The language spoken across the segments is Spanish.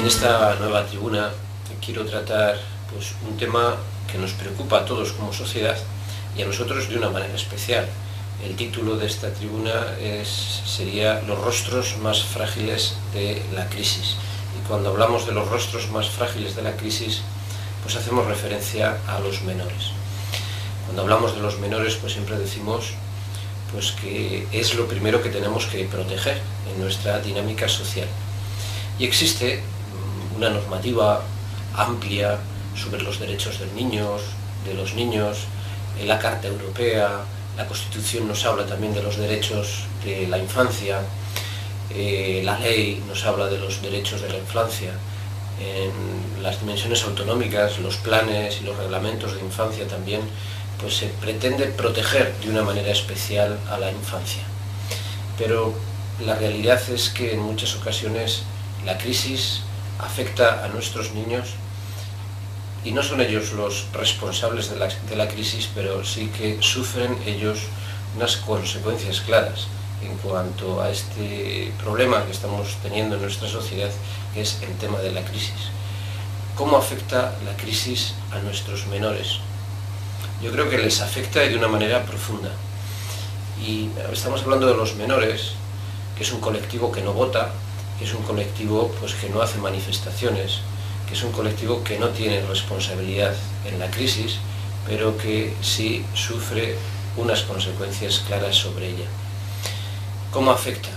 En esta nueva tribuna quiero tratar un tema que nos preocupa a todos como sociedad y a nosotros de una manera especial. El título de esta tribuna sería Los rostros más frágiles de la crisis. Y cuando hablamos de los rostros más frágiles de la crisis, pues hacemos referencia a los menores. Cuando hablamos de los menores, pues siempre decimos que es lo primero que tenemos que proteger en nuestra dinámica social. Y existe una normativa amplia sobre los derechos de los niños, en la Carta Europea, la Constitución nos habla también de los derechos de la infancia, la ley nos habla de los derechos de la infancia, en las dimensiones autonómicas, los planes y los reglamentos de infancia también, pues se pretende proteger de una manera especial a la infancia. Pero la realidad es que en muchas ocasiones la crisis afecta a nuestros niños y no son ellos los responsables de la crisis, pero sí que sufren ellos unas consecuencias claras en cuanto a este problema que estamos teniendo en nuestra sociedad, que es el tema de la crisis. ¿Cómo afecta la crisis a nuestros menores? Yo creo que les afecta de una manera profunda. Y estamos hablando de los menores, que es un colectivo que no vota, que es un colectivo que no hace manifestaciones, que es un colectivo que no tiene responsabilidad en la crisis, pero que sí sufre unas consecuencias claras sobre ella. ¿Cómo afecta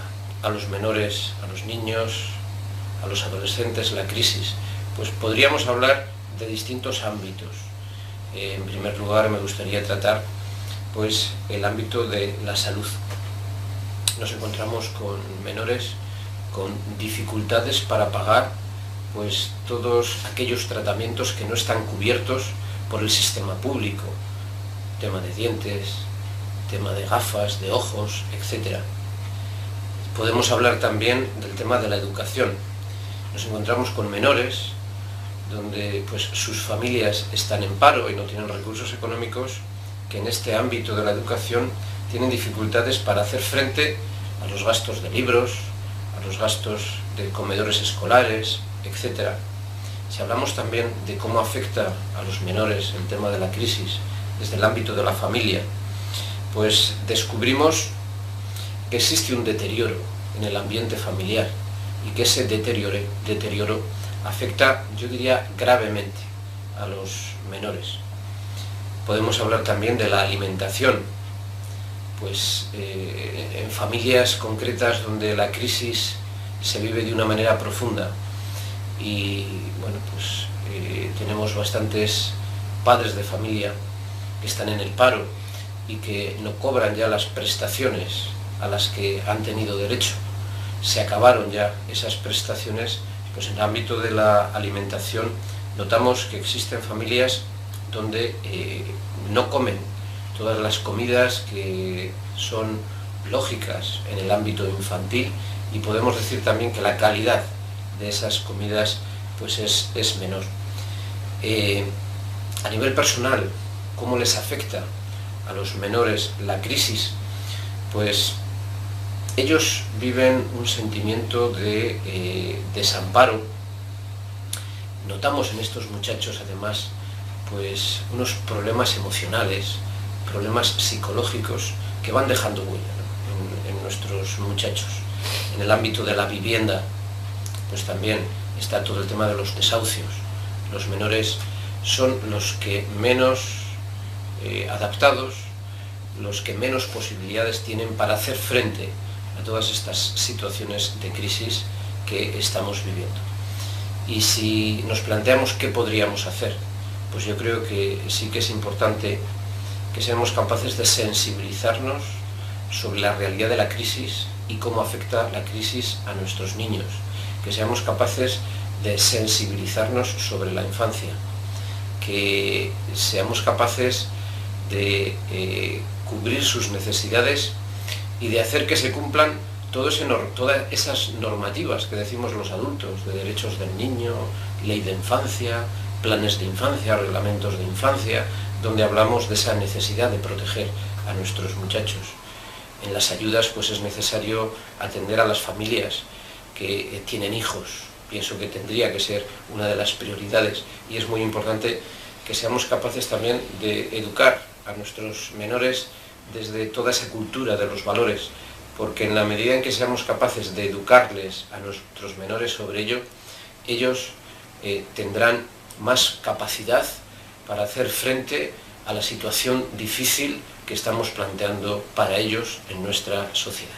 a los menores, a los niños, a los adolescentes la crisis? Pues podríamos hablar de distintos ámbitos. En primer lugar, me gustaría tratar el ámbito de la salud. Nos encontramos con menores con dificultades para pagar todos aquellos tratamientos que no están cubiertos por el sistema público, tema de dientes, tema de gafas, de ojos, etc. Podemos hablar también del tema de la educación. Nos encontramos con menores donde sus familias están en paro y no tienen recursos económicos, que en este ámbito de la educación tienen dificultades para hacer frente a los gastos de libros, a los gastos de comedores escolares, etc. Si hablamos también de cómo afecta a los menores el tema de la crisis desde el ámbito de la familia, pues descubrimos que existe un deterioro en el ambiente familiar y que ese deterioro afecta, yo diría, gravemente a los menores. Podemos hablar también de la alimentación, en familias concretas donde la crisis se vive de una manera profunda y tenemos bastantes padres de familia que están en el paro y que no cobran ya las prestaciones a las que han tenido derecho. Se acabaron ya esas prestaciones. En el ámbito de la alimentación notamos que existen familias donde no comen todas las comidas que son lógicas en el ámbito infantil, y podemos decir también que la calidad de esas comidas es menor. A nivel personal, ¿cómo les afecta a los menores la crisis? Ellos viven un sentimiento de desamparo. Notamos en estos muchachos además unos problemas emocionales, problemas psicológicos que van dejando huella, ¿no?, en nuestros muchachos. En el ámbito de la vivienda, también está todo el tema de los desahucios. Los menores son los que menos adaptados, los que menos posibilidades tienen para hacer frente a todas estas situaciones de crisis que estamos viviendo. Y si nos planteamos qué podríamos hacer, yo creo que sí que es importante que seamos capaces de sensibilizarnos sobre la realidad de la crisis y cómo afecta la crisis a nuestros niños, que seamos capaces de sensibilizarnos sobre la infancia, que seamos capaces de cubrir sus necesidades y de hacer que se cumplan todas esas normativas que decimos los adultos, de derechos del niño, ley de infancia, planes de infancia, reglamentos de infancia, donde hablamos de esa necesidad de proteger a nuestros muchachos. En las ayudas es necesario atender a las familias que tienen hijos pienso que tendría que ser una de las prioridades, y es muy importante que seamos capaces también de educar a nuestros menores desde toda esa cultura de los valores, porque en la medida en que seamos capaces de educarles a nuestros menores sobre ello, ellos tendrán más capacidad para hacer frente a la situación difícil que estamos planteando para ellos en nuestra sociedad.